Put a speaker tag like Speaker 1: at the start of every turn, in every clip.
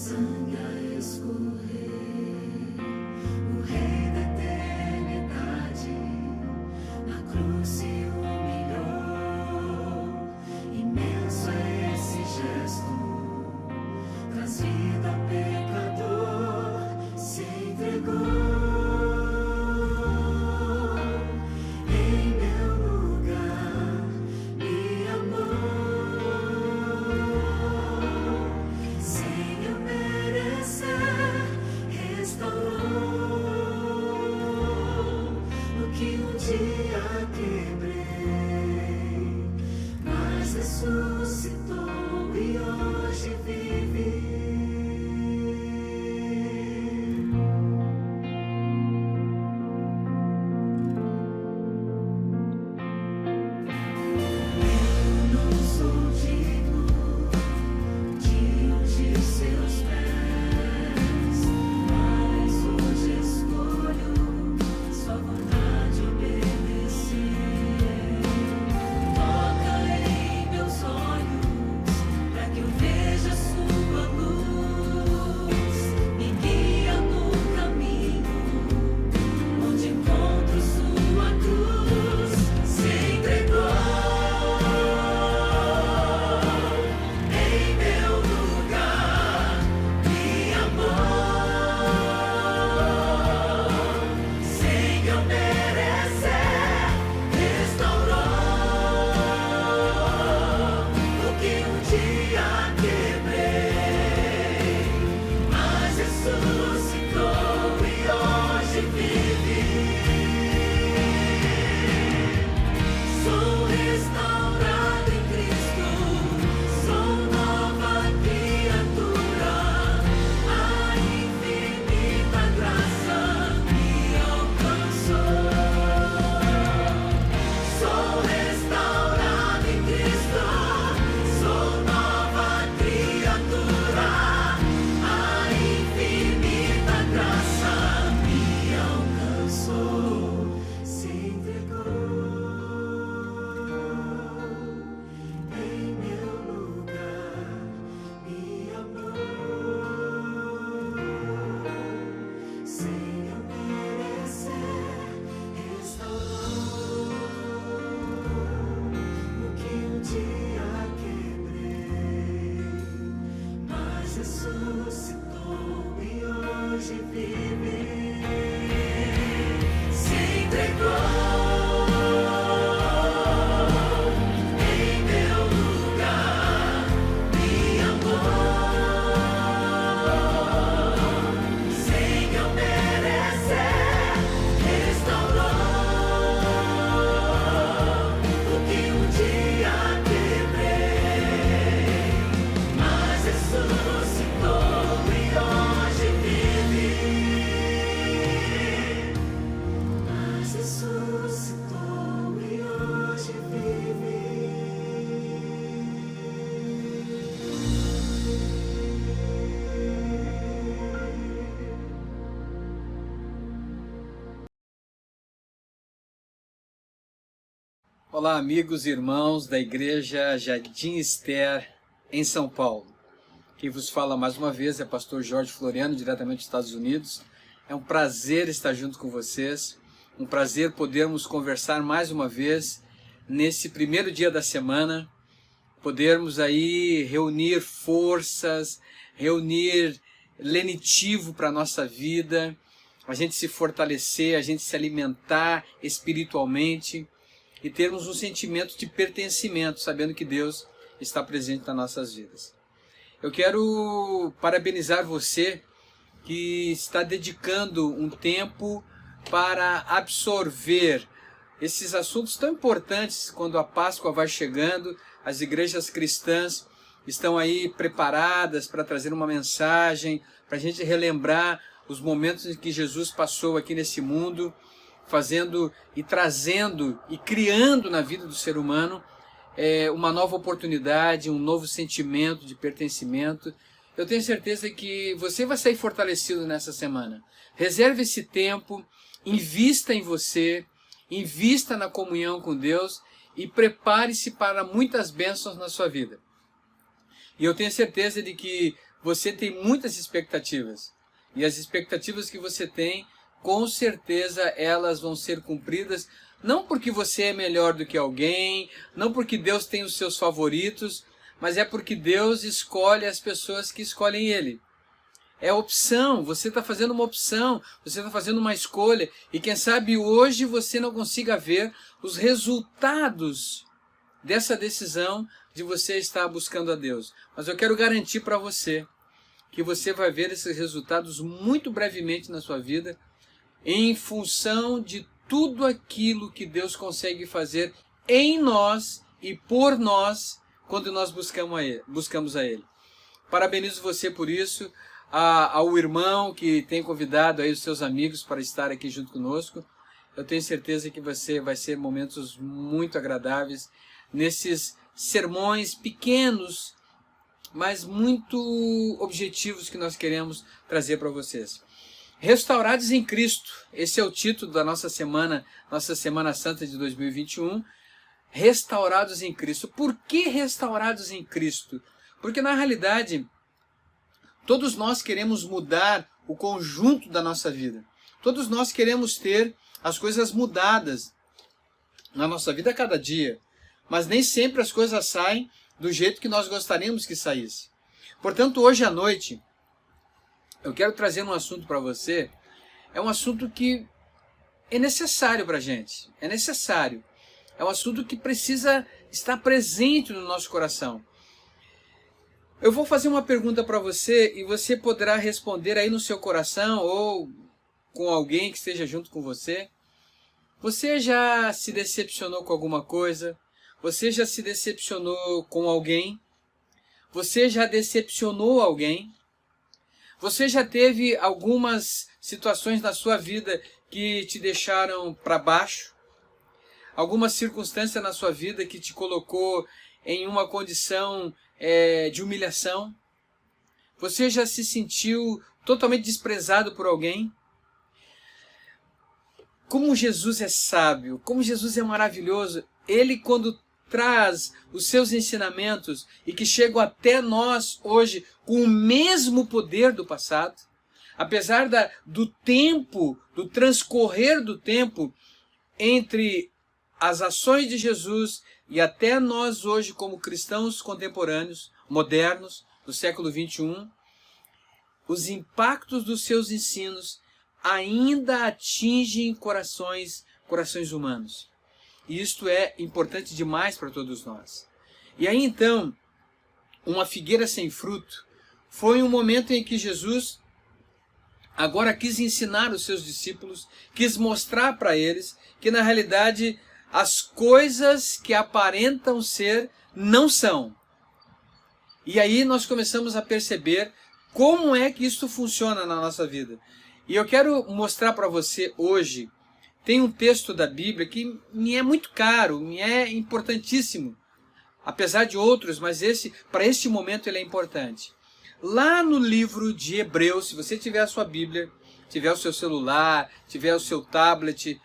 Speaker 1: sangue a escorrer, o Rei da eternidade na cruz se humilhou. Imenso é esse gesto, traz vida ao pecador, se entregou. Ressuscitou e hoje vive. Eu não sou digno de ungir seus pés, mas hoje escolho sua vontade obedecer. Toca em meus olhos, para que eu veja sua luz, me guia no caminho, onde encontro sua cruz. Se entregou em meu lugar, me amou, sem eu merecer, restaurou o que um dia quebrei, mas ressuscitou e hoje vive. Sou restaurado em Cristo, sou nova criatura, a infinita graça me alcançou. Sou restaurado em Cristo, sou nova criatura, a infinita graça me alcançou, se entregou em meu lugar, me amou, sem eu merecer, restaurou o que um dia quebrei, mas ressuscitou e hoje vive. Se entregou em meu lugar, me amou, sem eu merecer, restaurou o que um dia quebrei, mas ressuscitou e hoje vive. Mas ressuscitou e hoje vive.
Speaker 2: Olá, amigos e irmãos da Igreja Jardim Esther, em São Paulo. Quem vos fala mais uma vez é pastor Jorge Floriano, diretamente dos Estados Unidos. É um prazer estar junto com vocês, um prazer podermos conversar mais uma vez nesse primeiro dia da semana, podermos aí reunir forças, reunir lenitivo para a nossa vida, a gente se fortalecer, a gente se alimentar espiritualmente e termos um sentimento de pertencimento, sabendo que Deus está presente nas nossas vidas. Eu quero parabenizar você que está dedicando um tempo para absorver esses assuntos tão importantes quando a Páscoa vai chegando. As igrejas cristãs estão aí preparadas para trazer uma mensagem, para a gente relembrar os momentos em que Jesus passou aqui nesse mundo, fazendo e trazendo e criando na vida do ser humano uma nova oportunidade, um novo sentimento de pertencimento. Eu tenho certeza que você vai sair fortalecido nessa semana. Reserve esse tempo, invista em você, invista na comunhão com Deus e prepare-se para muitas bênçãos na sua vida. E eu tenho certeza de que você tem muitas expectativas. E as expectativas que você tem, com certeza elas vão ser cumpridas, não porque você é melhor do que alguém, não porque Deus tem os seus favoritos, mas é porque Deus escolhe as pessoas que escolhem Ele. É opção, você está fazendo uma opção, você está fazendo uma escolha, e quem sabe hoje você não consiga ver os resultados dessa decisão de você estar buscando a Deus. Mas eu quero garantir para você que você vai ver esses resultados muito brevemente na sua vida, em função de tudo aquilo que Deus consegue fazer em nós e por nós, quando nós buscamos a Ele. Parabenizo você por isso, ao irmão que tem convidado aí os seus amigos para estar aqui junto conosco. Eu tenho certeza que você vai ser momentos muito agradáveis nesses sermões pequenos, mas muito objetivos que nós queremos trazer para vocês. Restaurados em Cristo, esse é o título da nossa Semana Santa de 2021. Restaurados em Cristo. Por que restaurados em Cristo? Porque na realidade, todos nós queremos mudar o conjunto da nossa vida. Todos nós queremos ter as coisas mudadas na nossa vida a cada dia. Mas nem sempre as coisas saem do jeito que nós gostaríamos que saísse. Portanto, hoje à noite, eu quero trazer um assunto para você. É um assunto que é necessário para a gente. É necessário. É um assunto que precisa estar presente no nosso coração. Eu vou fazer uma pergunta para você e você poderá responder aí no seu coração ou com alguém que esteja junto com você. Você já se decepcionou com alguma coisa? Você já se decepcionou com alguém? Você já decepcionou alguém? Você já teve algumas situações na sua vida que te deixaram para baixo? Alguma circunstância na sua vida que te colocou em uma condição de humilhação? Você já se sentiu totalmente desprezado por alguém? Como Jesus é sábio, como Jesus é maravilhoso. Ele, quando traz os seus ensinamentos e que chegam até nós hoje com o mesmo poder do passado, apesar do tempo, do transcorrer do tempo entre as ações de Jesus e até nós hoje como cristãos contemporâneos, modernos, do século 21, os impactos dos seus ensinos ainda atingem corações humanos. E isto é importante demais para todos nós. E aí então, uma figueira sem fruto foi um momento em que Jesus agora quis ensinar os seus discípulos, quis mostrar para eles que na realidade as coisas que aparentam ser não são. E aí nós começamos a perceber como é que isso funciona na nossa vida. E eu quero mostrar para você hoje, tem um texto da Bíblia que me é muito caro, me é importantíssimo, apesar de outros, mas para este momento ele é importante. Lá no livro de Hebreus, se você tiver a sua Bíblia, tiver o seu celular, tiver o seu tablet,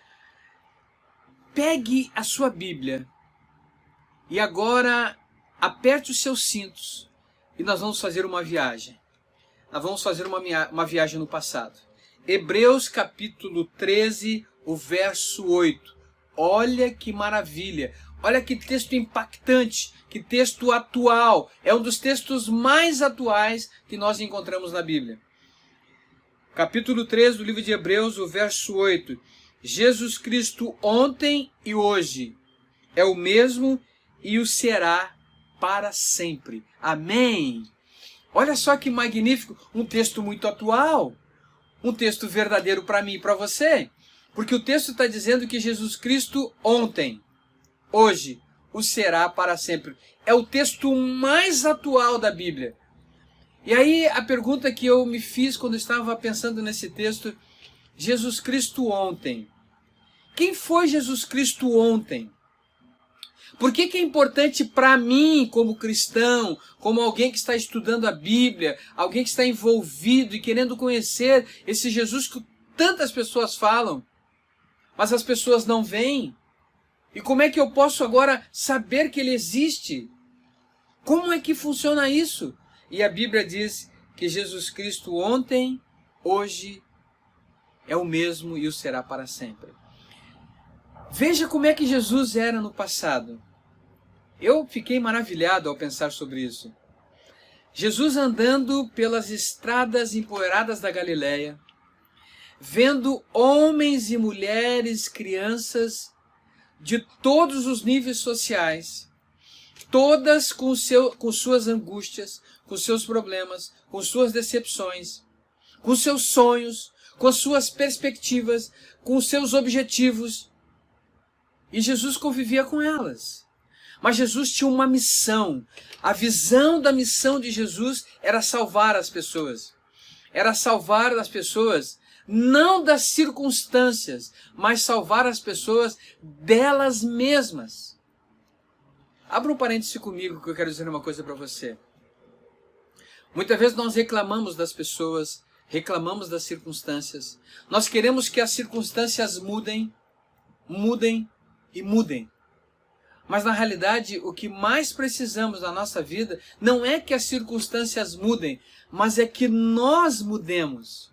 Speaker 2: pegue a sua Bíblia e agora aperte os seus cintos e nós vamos fazer uma viagem. Nós vamos fazer uma viagem no passado. Hebreus capítulo 13, o verso 8. Olha que maravilha, olha que texto impactante, que texto atual. É um dos textos mais atuais que nós encontramos na Bíblia. Capítulo 13 do livro de Hebreus, o verso 8. Jesus Cristo ontem e hoje é o mesmo e o será para sempre. Amém. Olha só que magnífico, um texto muito atual. Um texto verdadeiro para mim e para você, porque o texto está dizendo que Jesus Cristo ontem, hoje, o será para sempre. É o texto mais atual da Bíblia. E aí a pergunta que eu me fiz quando estava pensando nesse texto, Jesus Cristo ontem. Quem foi Jesus Cristo ontem? Por que é importante para mim, como cristão, como alguém que está estudando a Bíblia, alguém que está envolvido e querendo conhecer esse Jesus que tantas pessoas falam, mas as pessoas não veem? E como é que eu posso agora saber que ele existe? Como é que funciona isso? E a Bíblia diz que Jesus Cristo ontem, hoje, é o mesmo e o será para sempre. Veja como é que Jesus era no passado. Eu fiquei maravilhado ao pensar sobre isso. Jesus andando pelas estradas empoeiradas da Galileia, vendo homens e mulheres, crianças de todos os níveis sociais, todas com suas angústias, com seus problemas, com suas decepções, com seus sonhos, com suas perspectivas, com seus objetivos. E Jesus convivia com elas. Mas Jesus tinha uma missão. A visão da missão de Jesus era salvar as pessoas. Era salvar as pessoas não das circunstâncias, mas salvar as pessoas delas mesmas. Abra um parêntese comigo que eu quero dizer uma coisa para você. Muitas vezes nós reclamamos das pessoas, reclamamos das circunstâncias. Nós queremos que as circunstâncias mudem, mudem e mudem. Mas na realidade o que mais precisamos na nossa vida não é que as circunstâncias mudem, mas é que nós mudemos.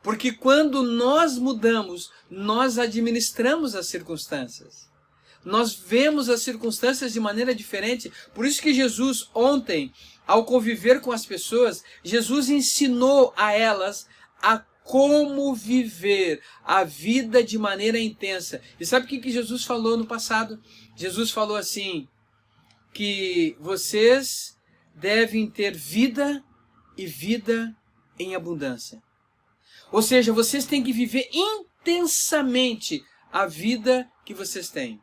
Speaker 2: Porque quando nós mudamos, nós administramos as circunstâncias. Nós vemos as circunstâncias de maneira diferente. Por isso que Jesus ontem, ao conviver com as pessoas, Jesus ensinou a elas a como viver a vida de maneira intensa. E sabe o que Jesus falou no passado? Jesus falou assim, que vocês devem ter vida e vida em abundância. Ou seja, vocês têm que viver intensamente a vida que vocês têm.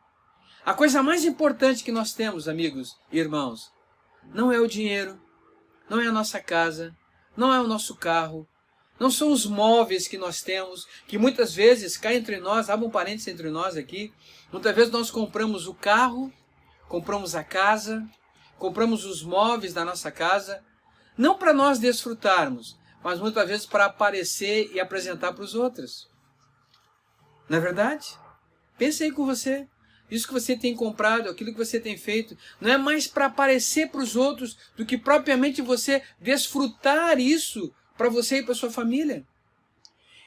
Speaker 2: A coisa mais importante que nós temos, amigos e irmãos, não é o dinheiro, não é a nossa casa, não é o nosso carro, não são os móveis que nós temos, que muitas vezes cá entre nós, abre um parênteses entre nós aqui, muitas vezes nós compramos o carro, compramos a casa, compramos os móveis da nossa casa, não para nós desfrutarmos, mas muitas vezes para aparecer e apresentar para os outros. Não é verdade? Pense aí com você. Isso que você tem comprado, aquilo que você tem feito, não é mais para aparecer para os outros do que propriamente você desfrutar isso para você e para sua família.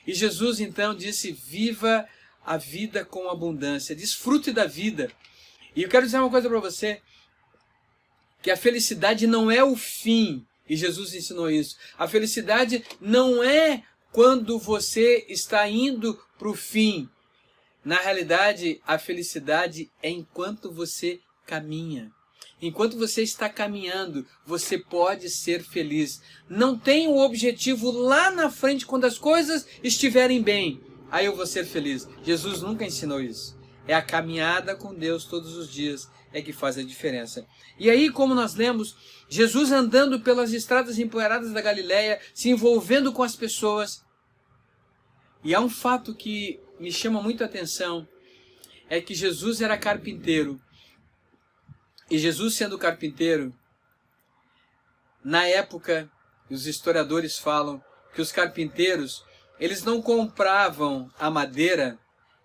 Speaker 2: E Jesus então disse, viva a vida com abundância, desfrute da vida. E eu quero dizer uma coisa para você, que a felicidade não é o fim, e Jesus ensinou isso. A felicidade não é quando você está indo para o fim. Na realidade, a felicidade é enquanto você caminha. Enquanto você está caminhando, você pode ser feliz. Não tem um objetivo lá na frente, quando as coisas estiverem bem. Aí eu vou ser feliz. Jesus nunca ensinou isso. É a caminhada com Deus todos os dias é que faz a diferença. E aí, como nós lemos, Jesus andando pelas estradas empoeiradas da Galileia, se envolvendo com as pessoas. E há um fato que me chama muito a atenção, é que Jesus era carpinteiro. E Jesus sendo carpinteiro, na época, os historiadores falam que os carpinteiros, eles não compravam a madeira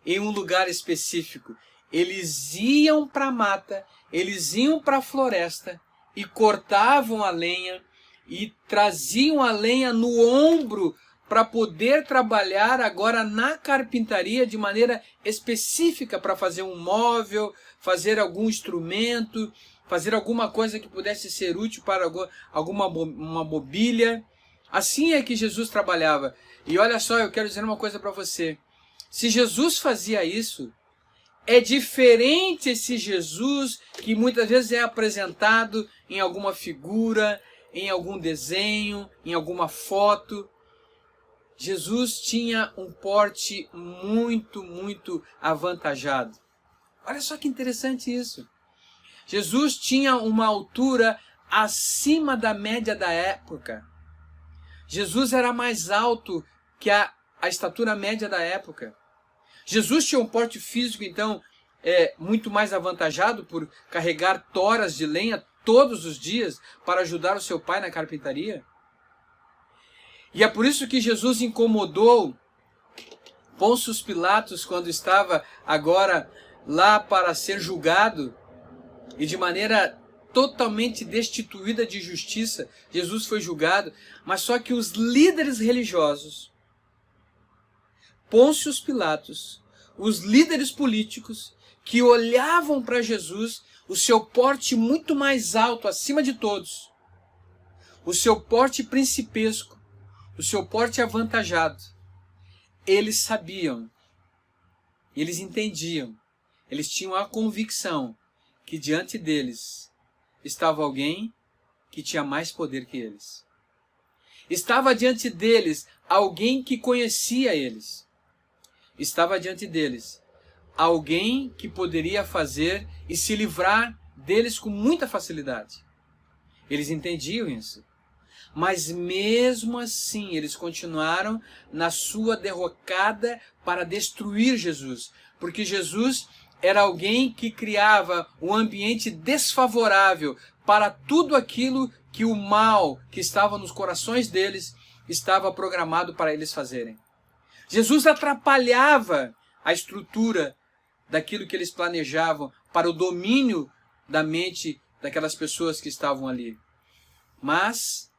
Speaker 2: em um lugar específico. Eles iam para a mata, eles iam para a floresta e cortavam a lenha e traziam a lenha no ombro para poder trabalhar agora na carpintaria de maneira específica para fazer um móvel, fazer algum instrumento, fazer alguma coisa que pudesse ser útil para uma mobília. Assim é que Jesus trabalhava. E olha só, eu quero dizer uma coisa para você. Se Jesus fazia isso, é diferente esse Jesus que muitas vezes é apresentado em alguma figura, em algum desenho, em alguma foto. Jesus tinha um porte muito, muito avantajado. Olha só que interessante isso. Jesus tinha uma altura acima da média da época. Jesus era mais alto que a estatura média da época. Jesus tinha um porte físico, então, muito mais avantajado por carregar toras de lenha todos os dias para ajudar o seu pai na carpintaria. E é por isso que Jesus incomodou Pôncio Pilatos quando estava agora lá para ser julgado, e de maneira totalmente destituída de justiça. Jesus foi julgado, mas só que os líderes religiosos, Pôncio Pilatos, os líderes políticos, que olhavam para Jesus, o seu porte muito mais alto, acima de todos, o seu porte principesco, o seu porte avantajado, eles sabiam, eles entendiam, eles tinham a convicção que diante deles estava alguém que tinha mais poder que eles. Estava diante deles alguém que conhecia eles. Estava diante deles alguém que poderia fazer e se livrar deles com muita facilidade. Eles entendiam isso. Mas mesmo assim, eles continuaram na sua derrocada para destruir Jesus. Porque Jesus era alguém que criava um ambiente desfavorável para tudo aquilo que o mal que estava nos corações deles estava programado para eles fazerem. Jesus atrapalhava a estrutura daquilo que eles planejavam para o domínio da mente daquelas pessoas que estavam ali. Mas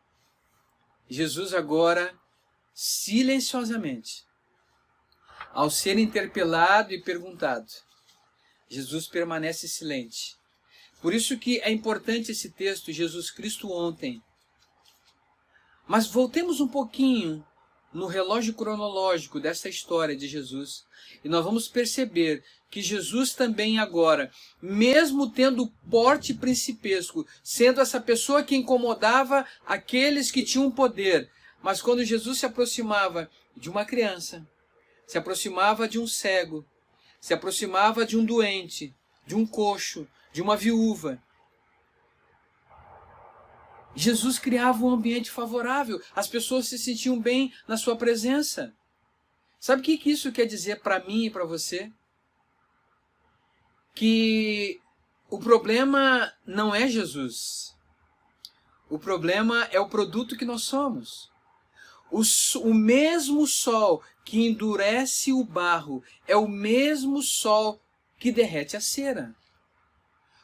Speaker 2: Jesus agora, silenciosamente, ao ser interpelado e perguntado, Jesus permanece silente. Por isso que é importante esse texto, Jesus Cristo ontem. Mas voltemos um pouquinho no relógio cronológico dessa história de Jesus, e nós vamos perceber que Jesus também agora, mesmo tendo porte principesco, sendo essa pessoa que incomodava aqueles que tinham poder, mas quando Jesus se aproximava de uma criança, se aproximava de um cego, se aproximava de um doente, de um coxo, de uma viúva, Jesus criava um ambiente favorável, as pessoas se sentiam bem na sua presença. Sabe o que isso quer dizer para mim e para você? Que o problema não é Jesus. O problema é o produto que nós somos. O mesmo sol que endurece o barro é o mesmo sol que derrete a cera.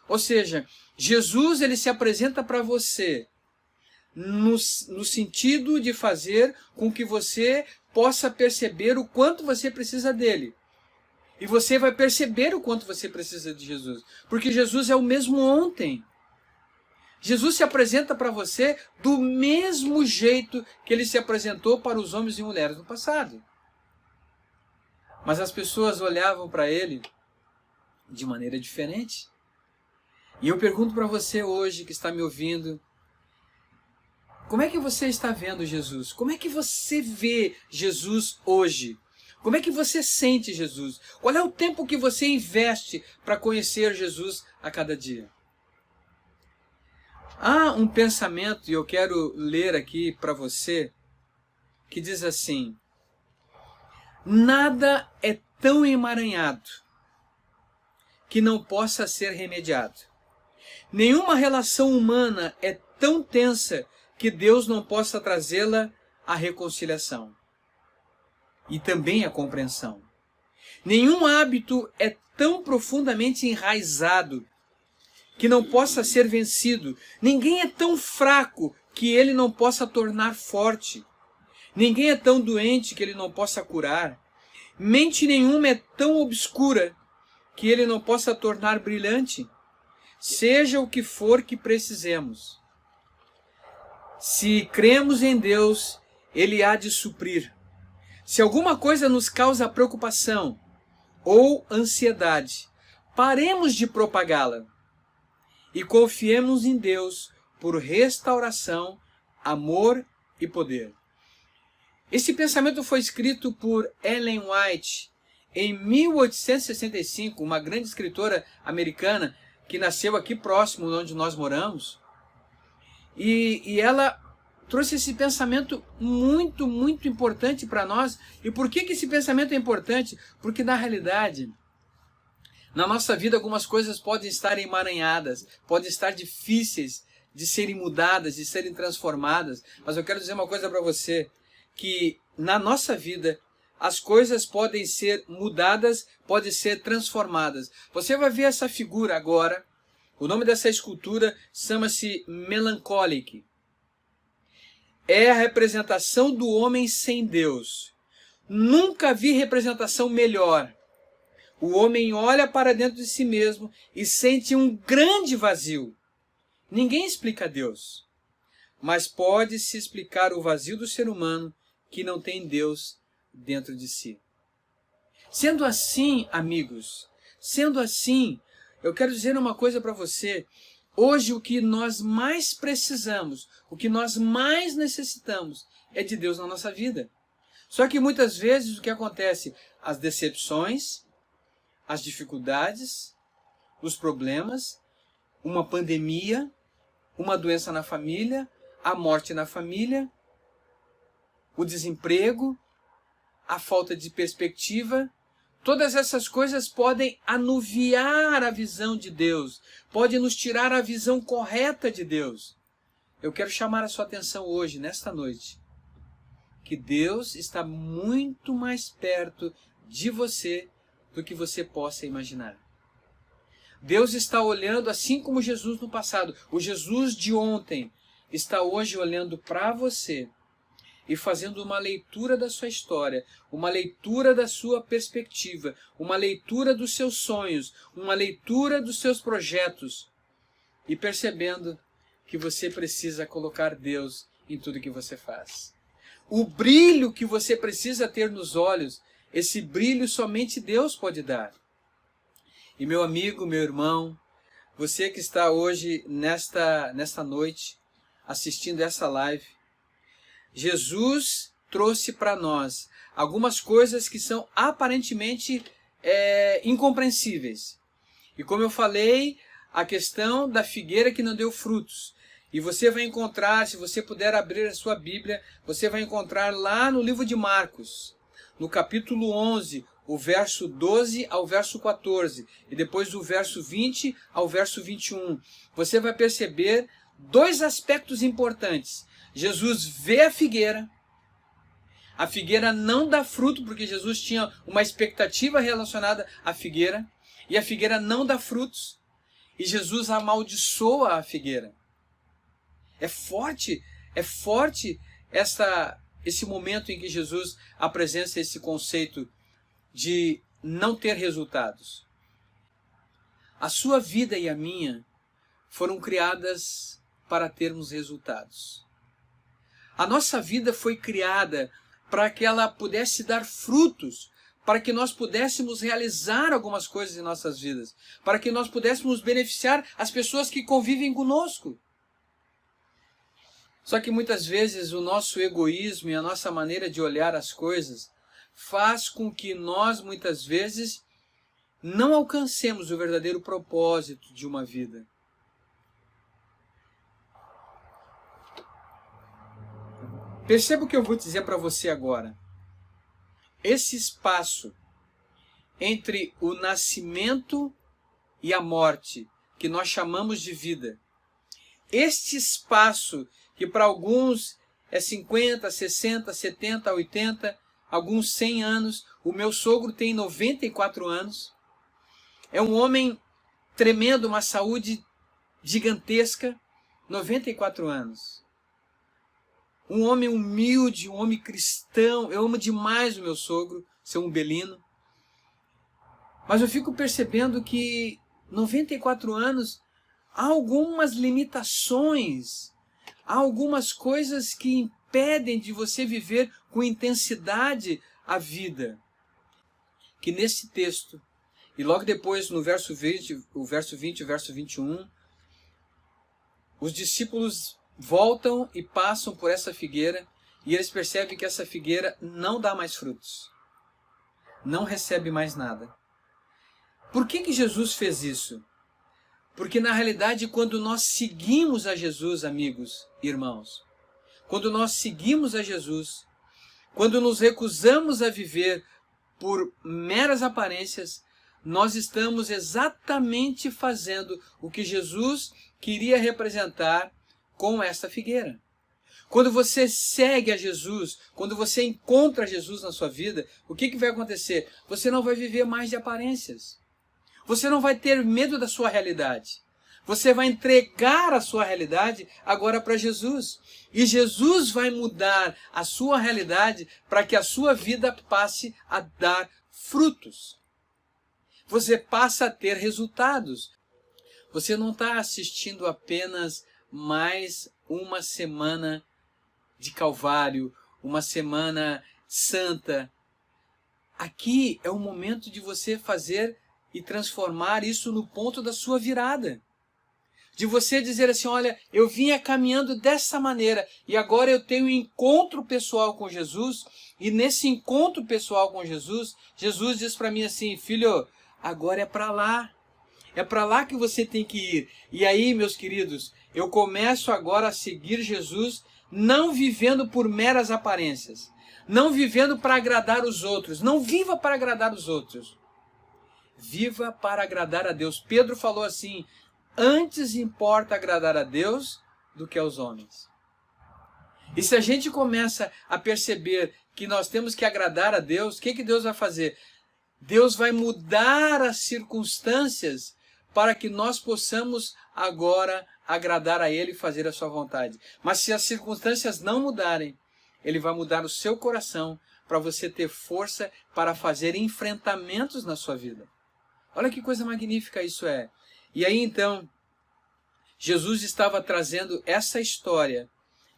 Speaker 2: Ou seja, Jesus ele se apresenta para você no sentido de fazer com que você possa perceber o quanto você precisa dele. E você vai perceber o quanto você precisa de Jesus. Porque Jesus é o mesmo ontem. Jesus se apresenta para você do mesmo jeito que ele se apresentou para os homens e mulheres no passado. Mas as pessoas olhavam para ele de maneira diferente. E eu pergunto para você hoje que está me ouvindo, como é que você está vendo Jesus? Como é que você vê Jesus hoje? Como é que você sente Jesus? Qual é o tempo que você investe para conhecer Jesus a cada dia? Há um pensamento, e eu quero ler aqui para você, que diz assim: nada é tão emaranhado que não possa ser remediado. Nenhuma relação humana é tão tensa que Deus não possa trazê-la à reconciliação e também à compreensão. Nenhum hábito é tão profundamente enraizado que não possa ser vencido. Ninguém é tão fraco que ele não possa tornar forte. Ninguém é tão doente que ele não possa curar. Mente nenhuma é tão obscura que ele não possa tornar brilhante. Seja o que for que precisemos, se cremos em Deus, ele há de suprir. Se alguma coisa nos causa preocupação ou ansiedade, paremos de propagá-la e confiemos em Deus por restauração, amor e poder. Esse pensamento foi escrito por Ellen White em 1865, uma grande escritora americana que nasceu aqui próximo de onde nós moramos. E ela trouxe esse pensamento muito, muito importante para nós. E por que esse pensamento é importante? Porque na realidade, na nossa vida algumas coisas podem estar emaranhadas, podem estar difíceis de serem mudadas, de serem transformadas. Mas eu quero dizer uma coisa para você, que na nossa vida as coisas podem ser mudadas, podem ser transformadas. Você vai ver essa figura agora, O nome dessa escultura chama-se Melancholic. É a representação do homem sem Deus. Nunca vi representação melhor. O homem olha para dentro de si mesmo e sente um grande vazio. Ninguém explica Deus, mas pode-se explicar o vazio do ser humano que não tem Deus dentro de si. Sendo assim, amigos, sendo assim, eu quero dizer uma coisa para você. Hoje o que nós mais precisamos, o que nós mais necessitamos é de Deus na nossa vida. Só que muitas vezes o que acontece? As decepções, as dificuldades, os problemas, uma pandemia, uma doença na família, a morte na família, o desemprego, a falta de perspectiva. Todas essas coisas podem anuviar a visão de Deus, podem nos tirar a visão correta de Deus. Eu quero chamar a sua atenção hoje, nesta noite, que Deus está muito mais perto de você do que você possa imaginar. Deus está olhando assim como Jesus no passado. O Jesus de ontem está hoje olhando para você e fazendo uma leitura da sua história, uma leitura da sua perspectiva, uma leitura dos seus sonhos, uma leitura dos seus projetos e percebendo que você precisa colocar Deus em tudo que você faz. O brilho que você precisa ter nos olhos, esse brilho somente Deus pode dar. E meu amigo, meu irmão, você que está hoje, nesta noite, assistindo essa live, Jesus trouxe para nós algumas coisas que são aparentemente incompreensíveis. E como eu falei, a questão da figueira que não deu frutos. E você vai encontrar, se você puder abrir a sua Bíblia, você vai encontrar lá no livro de Marcos, no capítulo 11, o verso 12 ao verso 14, e depois do verso 20 ao verso 21. Você vai perceber dois aspectos importantes. Jesus vê a figueira não dá fruto, porque Jesus tinha uma expectativa relacionada à figueira, e a figueira não dá frutos, e Jesus amaldiçoa a figueira. É forte esse momento em que Jesus apresenta esse conceito de não ter resultados. A sua vida e a minha foram criadas para termos resultados. A nossa vida foi criada para que ela pudesse dar frutos, para que nós pudéssemos realizar algumas coisas em nossas vidas, para que nós pudéssemos beneficiar as pessoas que convivem conosco. Só que muitas vezes o nosso egoísmo e a nossa maneira de olhar as coisas faz com que nós muitas vezes não alcancemos o verdadeiro propósito de uma vida. Perceba o que eu vou dizer para você agora. Esse espaço entre o nascimento e a morte, que nós chamamos de vida, este espaço que para alguns é 50, 60, 70, 80, alguns 100 anos, o meu sogro tem 94 anos, é um homem tremendo, uma saúde gigantesca, 94 anos. Um homem humilde, um homem cristão. Eu amo demais o meu sogro, seu Umbelino. Mas eu fico percebendo que 94 anos há algumas limitações, há algumas coisas que impedem de você viver com intensidade a vida. Que nesse texto, e logo depois no verso 20 e o verso 21, os discípulos voltam e passam por essa figueira e eles percebem que essa figueira não dá mais frutos. Não recebe mais nada. Por que Jesus fez isso? Porque na realidade quando nós seguimos a Jesus, amigos e irmãos, quando nós seguimos a Jesus, quando nos recusamos a viver por meras aparências, nós estamos exatamente fazendo o que Jesus queria representar com esta figueira. Quando você segue a Jesus, quando você encontra Jesus na sua vida, o que vai acontecer? Você não vai viver mais de aparências. Você não vai ter medo da sua realidade. Você vai entregar a sua realidade agora para Jesus. E Jesus vai mudar a sua realidade para que a sua vida passe a dar frutos. Você passa a ter resultados. Você não está assistindo apenas mais uma semana de Calvário, uma semana santa. Aqui é o momento de você fazer e transformar isso no ponto da sua virada. De você dizer assim, olha, eu vinha caminhando dessa maneira e agora eu tenho um encontro pessoal com Jesus, e nesse encontro pessoal com Jesus, Jesus diz para mim assim, filho, agora é para lá. É para lá que você tem que ir. E aí, meus queridos, eu começo agora a seguir Jesus, não vivendo por meras aparências, não vivendo para agradar os outros. Não viva para agradar os outros. Viva para agradar a Deus. Pedro falou assim, antes importa agradar a Deus do que aos homens. E se a gente começa a perceber que nós temos que agradar a Deus, o que Deus vai fazer? Deus vai mudar as circunstâncias para que nós possamos agora agradar a Ele e fazer a sua vontade. Mas se as circunstâncias não mudarem, Ele vai mudar o seu coração para você ter força para fazer enfrentamentos na sua vida. Olha que coisa magnífica isso é. E aí então, Jesus estava trazendo essa história,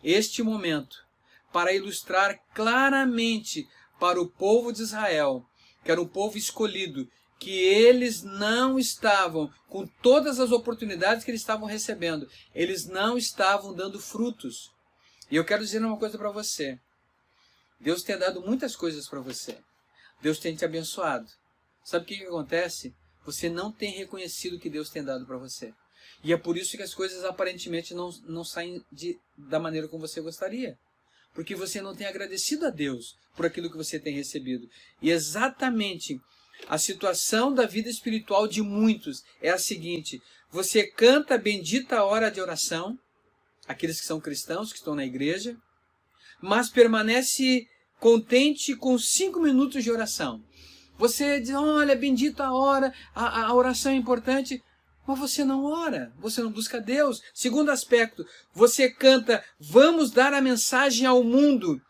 Speaker 2: este momento, para ilustrar claramente para o povo de Israel, que era um povo escolhido, que eles não estavam, com todas as oportunidades que eles estavam recebendo, eles não estavam dando frutos. E eu quero dizer uma coisa para você. Deus tem dado muitas coisas para você. Deus tem te abençoado. Sabe o que acontece? Você não tem reconhecido o que Deus tem dado para você. E é por isso que as coisas aparentemente não saem da maneira como você gostaria. Porque você não tem agradecido a Deus por aquilo que você tem recebido. E exatamente a situação da vida espiritual de muitos é a seguinte. Você canta bendita a hora de oração, aqueles que são cristãos, que estão na igreja, mas permanece contente com 5 minutos de oração. Você diz, olha, bendita a hora, a oração é importante, mas você não ora, você não busca Deus. Segundo aspecto, você canta, vamos dar a mensagem ao mundo,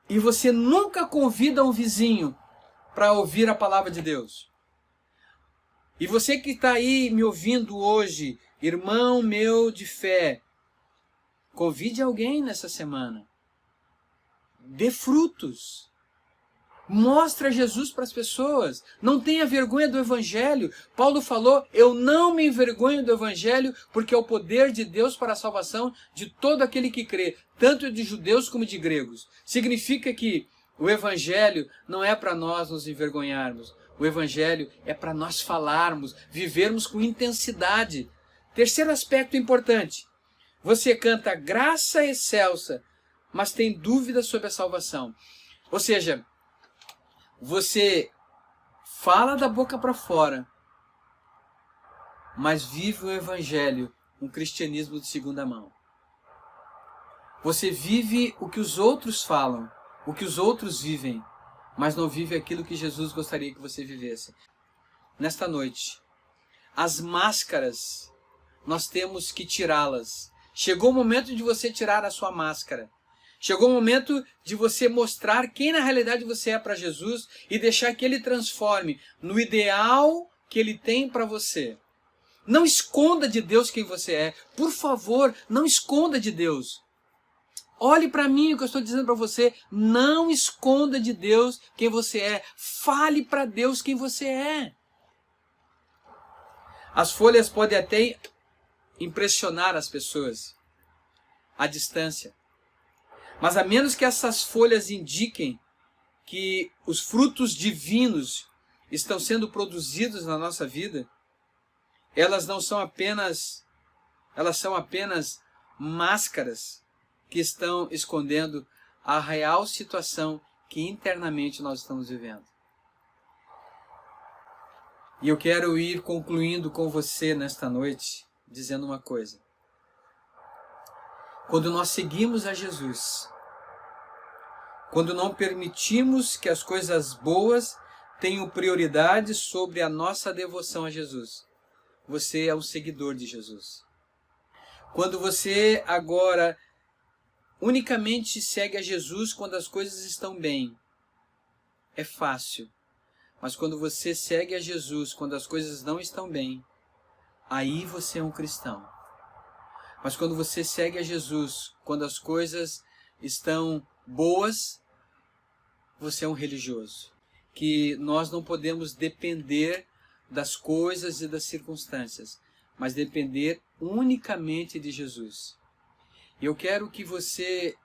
Speaker 2: e você nunca convida um vizinho para ouvir a palavra de Deus. E você que está aí me ouvindo hoje, irmão meu de fé, convide alguém nessa semana. Dê frutos. Mostra Jesus para as pessoas. Não tenha vergonha do Evangelho. Paulo falou, eu não me envergonho do Evangelho, porque é o poder de Deus para a salvação de todo aquele que crê, tanto de judeus como de gregos. Significa que o Evangelho não é para nós nos envergonharmos. O Evangelho é para nós falarmos, vivermos com intensidade. Terceiro aspecto importante. Você canta graça excelsa, mas tem dúvidas sobre a salvação. Ou seja, você fala da boca para fora, mas vive o Evangelho, um cristianismo de segunda mão. Você vive o que os outros falam, o que os outros vivem, mas não vive aquilo que Jesus gostaria que você vivesse. Nesta noite, as máscaras, nós temos que tirá-las. Chegou o momento de você tirar a sua máscara. Chegou o momento de você mostrar quem na realidade você é para Jesus e deixar que Ele transforme no ideal que Ele tem para você. Não esconda de Deus quem você é. Por favor, não esconda de Deus. Olhe para mim o que eu estou dizendo para você. Não esconda de Deus quem você é. Fale para Deus quem você é. As folhas podem até impressionar as pessoas à distância. Mas a menos que essas folhas indiquem que os frutos divinos estão sendo produzidos na nossa vida, elas são apenas máscaras que estão escondendo a real situação que internamente nós estamos vivendo. E eu quero ir concluindo com você nesta noite, dizendo uma coisa. Quando nós seguimos a Jesus, quando não permitimos que as coisas boas tenham prioridade sobre a nossa devoção a Jesus, você é um seguidor de Jesus. Quando você agora unicamente segue a Jesus quando as coisas estão bem, é fácil. Mas quando você segue a Jesus quando as coisas não estão bem, aí você é um cristão. Mas quando você segue a Jesus quando as coisas estão boas, você é um religioso. Que nós não podemos depender das coisas e das circunstâncias, mas depender unicamente de Jesus. E eu quero que você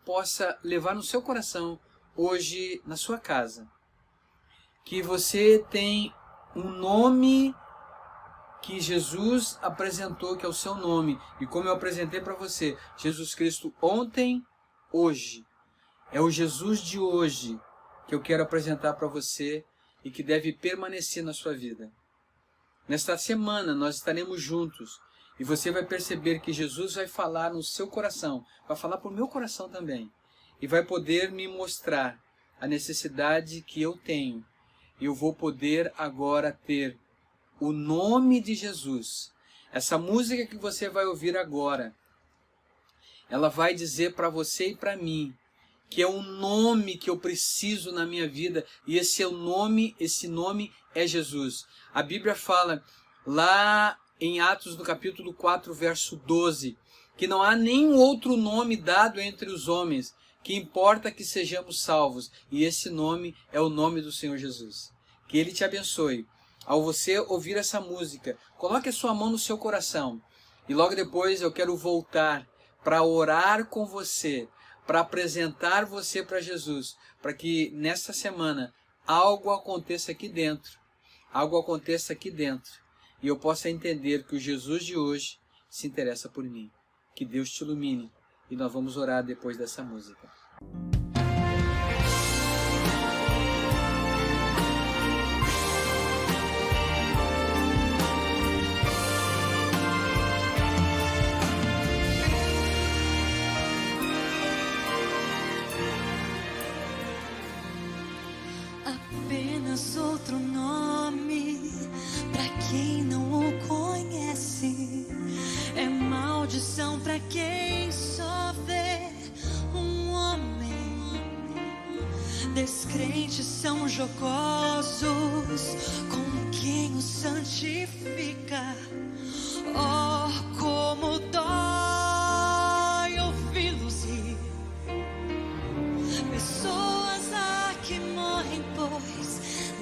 Speaker 2: possa levar no seu coração hoje na sua casa que você tem um nome que Jesus apresentou, que é o seu nome. E como eu apresentei para você, Jesus Cristo ontem, hoje. É o Jesus de hoje que eu quero apresentar para você e que deve permanecer na sua vida. Nesta semana nós estaremos juntos e você vai perceber que Jesus vai falar no seu coração, vai falar para o meu coração também. E vai poder me mostrar a necessidade que eu tenho. Eu vou poder agora ter o nome de Jesus. Essa música que você vai ouvir agora, ela vai dizer para você e para mim que é um nome que eu preciso na minha vida, e esse nome é Jesus. A Bíblia fala lá em Atos no capítulo 4, verso 12, que não há nenhum outro nome dado entre os homens, que importa que sejamos salvos, e esse nome é o nome do Senhor Jesus. Que Ele te abençoe. Ao você ouvir essa música, coloque a sua mão no seu coração, e logo depois eu quero voltar para orar com você, para apresentar você para Jesus, para que nesta semana algo aconteça aqui dentro, e eu possa entender que o Jesus de hoje se interessa por mim. Que Deus te ilumine, e nós vamos orar depois dessa música.
Speaker 1: Apenas outro nome pra quem não o conhece. É maldição pra quem só vê um homem. Descrentes são jocosos com quem o santifica. Oh, como dói ouvi-los rir. Pessoas que morrem, pois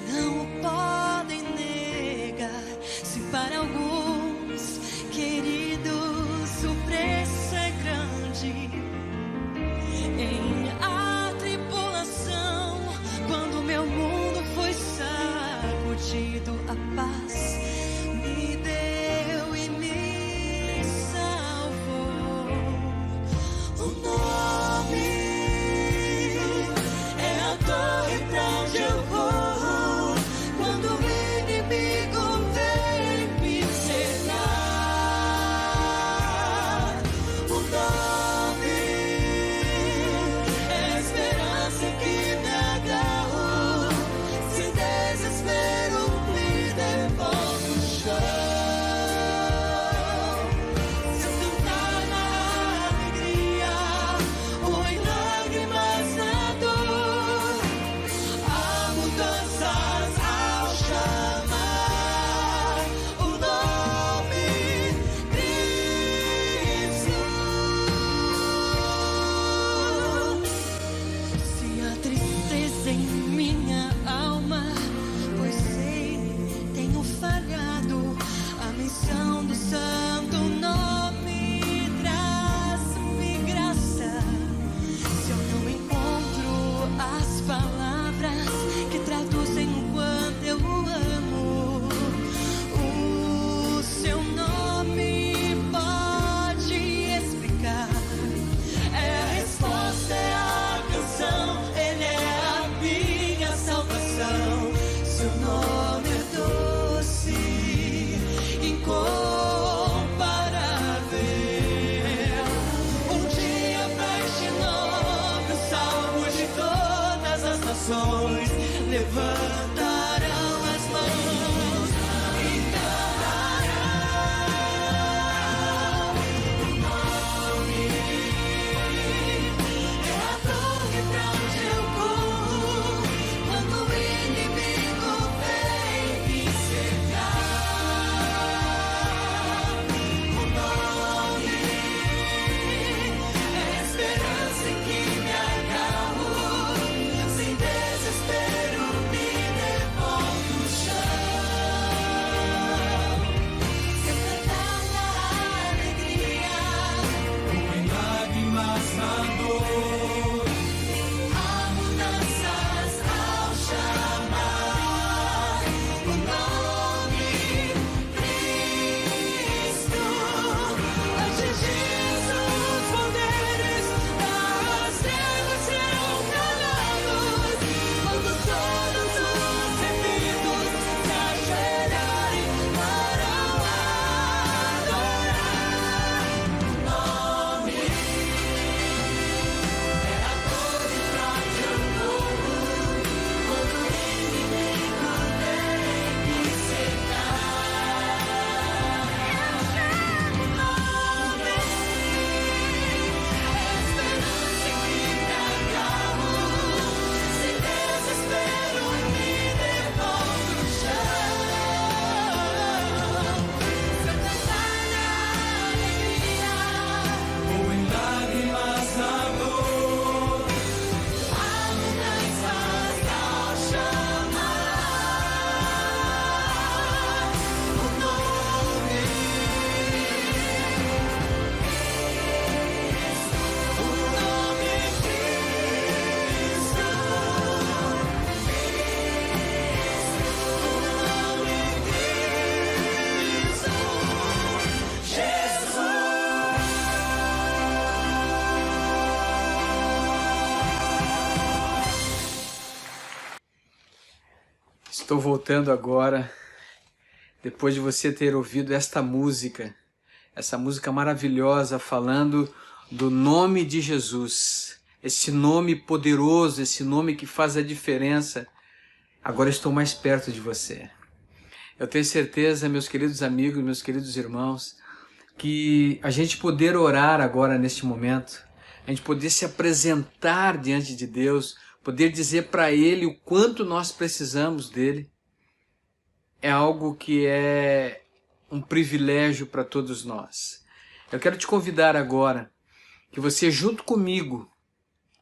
Speaker 1: não o podem negar. Se para alguns queridos o preço é grande, em atribulação, quando meu mundo foi sacudido, a paz me deu e me salvou. O nome pra onde eu vou quando o inimigo vem me cercar. O nome é a esperança que me agarro. Se desespero me devolve no chão. Se eu cantar na alegria ou em lágrimas na dor, mudanças ao chamar o nome Cristo. Se há tristeza em minha alma, pois sei, tenho falhado, a menção do santo nome traz-me graça. Se eu não encontro as palavras que traduzem o quanto eu amo, o seu nome pode explicar. É a resposta, é a canção, ele é a minha salvação. Seu nome é doce, incomparável. Um dia pra este nome, o salvo de todas as nações levantarão as mãos e cantarão.
Speaker 2: Estou voltando agora, depois de você ter ouvido esta música, essa música maravilhosa falando do nome de Jesus, esse nome poderoso, esse nome que faz a diferença. Agora estou mais perto de você. Eu tenho certeza, meus queridos amigos, meus queridos irmãos, que a gente poder orar agora neste momento, a gente poder se apresentar diante de Deus, poder dizer para Ele o quanto nós precisamos dEle, é algo que é um privilégio para todos nós. Eu quero te convidar agora que você junto comigo,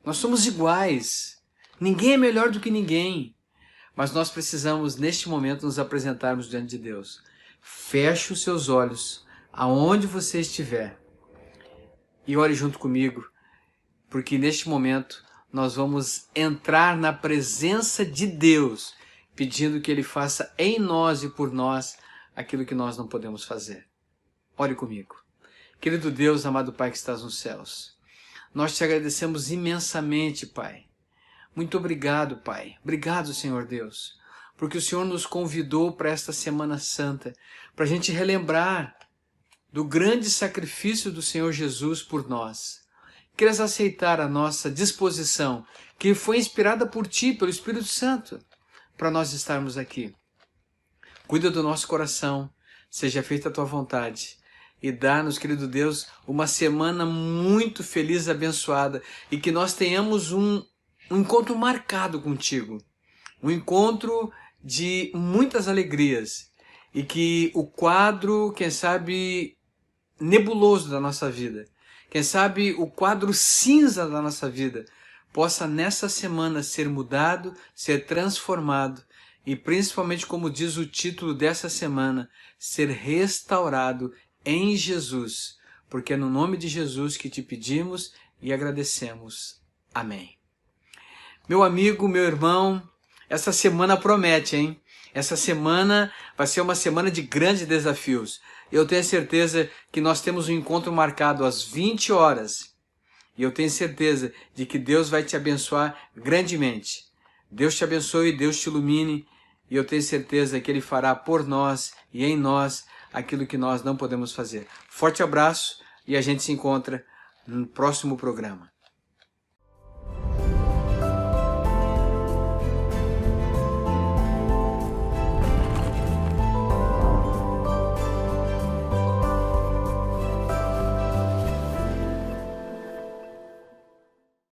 Speaker 2: nós somos iguais, ninguém é melhor do que ninguém, mas nós precisamos neste momento nos apresentarmos diante de Deus. Feche os seus olhos, aonde você estiver, e ore junto comigo, porque neste momento nós vamos entrar na presença de Deus, pedindo que Ele faça em nós e por nós aquilo que nós não podemos fazer. Ore comigo. Querido Deus, amado Pai que estás nos céus, nós te agradecemos imensamente, Pai. Muito obrigado, Pai. Obrigado, Senhor Deus, porque o Senhor nos convidou para esta Semana Santa, para a gente relembrar do grande sacrifício do Senhor Jesus por nós. Queres aceitar a nossa disposição, que foi inspirada por Ti, pelo Espírito Santo, para nós estarmos aqui. Cuida do nosso coração, seja feita a Tua vontade, e dá-nos, querido Deus, uma semana muito feliz e abençoada, e que nós tenhamos um encontro marcado contigo, um encontro de muitas alegrias, e que o quadro, quem sabe, nebuloso da nossa vida, quem sabe o quadro cinza da nossa vida, possa nessa semana ser mudado, ser transformado e principalmente, como diz o título dessa semana, ser restaurado em Jesus, porque é no nome de Jesus que te pedimos e agradecemos. Amém. Meu amigo, meu irmão, essa semana promete, hein? Essa semana vai ser uma semana de grandes desafios. Eu tenho certeza que nós temos um encontro marcado às 20 horas. E eu tenho certeza de que Deus vai te abençoar grandemente. Deus te abençoe, Deus te ilumine. E eu tenho certeza que Ele fará por nós e em nós aquilo que nós não podemos fazer. Forte abraço e a gente se encontra no próximo programa.